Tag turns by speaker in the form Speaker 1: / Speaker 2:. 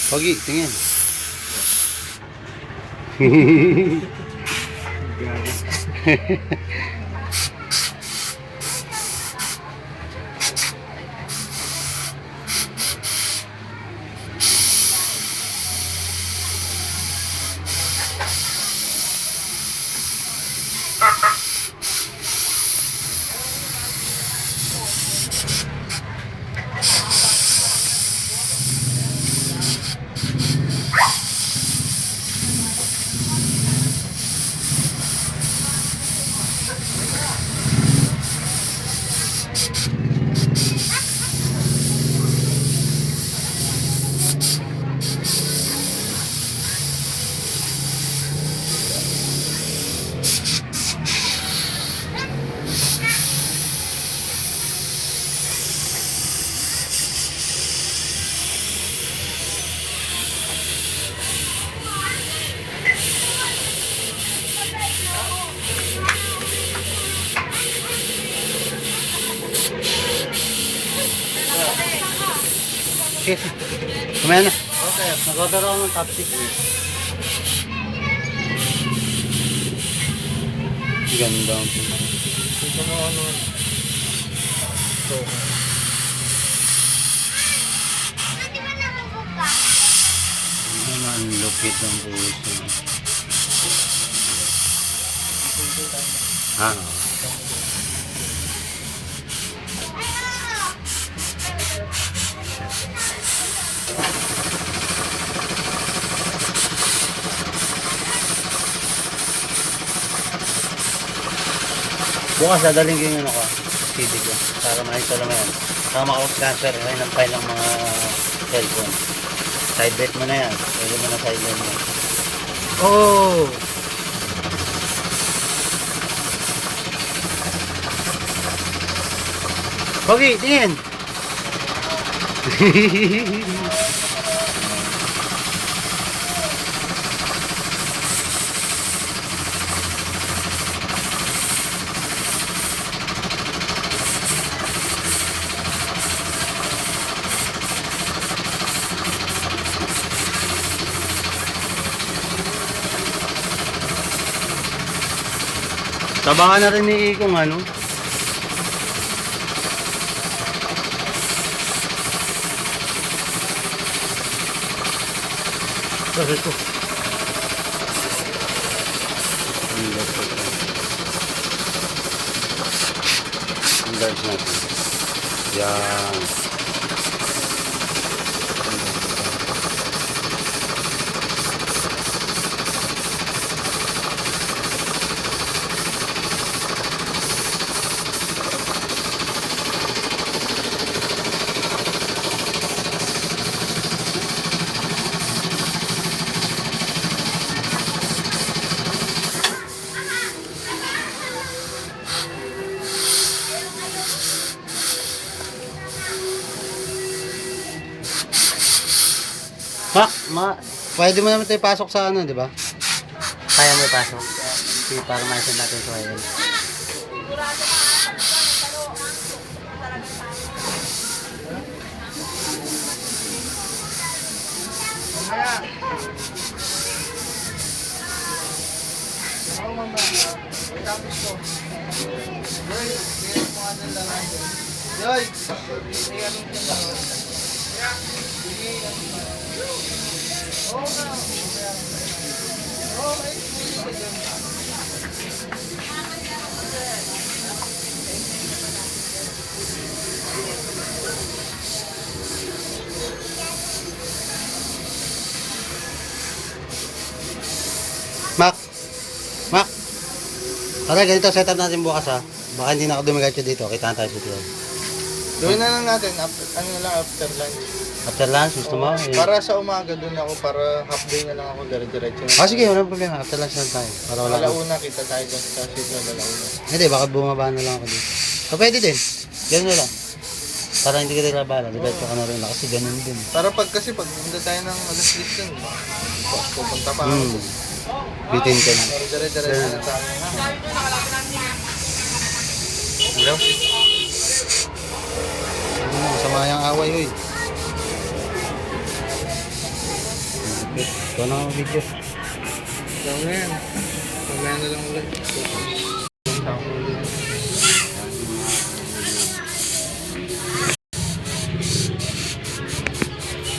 Speaker 1: Pogi, tingin. Sige, kumaya na. Okay, nag-order ako ng chopstick. Ganda.
Speaker 2: Ito mo ano. Ito.
Speaker 1: Ang lupit ng puso. Ah. Bukas dadaling ko yung ano ko, CD ko, para ma-install mo yan. Para maka-transfer kayo ng file ng mga cellphone. Side bet mo na yan. Pwede mo na side bet mo. Oh! Pogi, tingin! Tabangan na rin ni Ikong ano. Bakit ko? Ang large natin. Yan. Pwede mo naman tayo pasok sa ano, di ba? Kaya mo pasok. Sige, para ma-send natin sa oil. Mac, tara ganito setup natin bukas ha. Baka hindi na ako dumigatyo dito. Kita tayo sa tiyan.
Speaker 2: Gawin na lang natin, ano lang after lunch.
Speaker 1: After lunch, gusto mo?
Speaker 2: Para sa umaga doon ako, para half day na lang ako, dire-diretso na.
Speaker 1: Sige, walang problema. After lunch lang tayo. Para wala
Speaker 2: Alauna, kita tayo doon sa sitio na Alauna.
Speaker 1: Hindi, baka bumaba na lang ako dito. So, pwede din. Ganun na lang. Para hindi kita labala. Diretso ka na rin na kasi ganun din.
Speaker 2: Para kasi pag punta tayo ng alas 10 dun, pupunta pa ako.
Speaker 1: Bitin ka na.
Speaker 2: Dire-diretso na tayo.
Speaker 1: Hello? Masama yung away, uy. Ito na ang video.
Speaker 2: Mamaya na yan. Mamaya na lang ulit.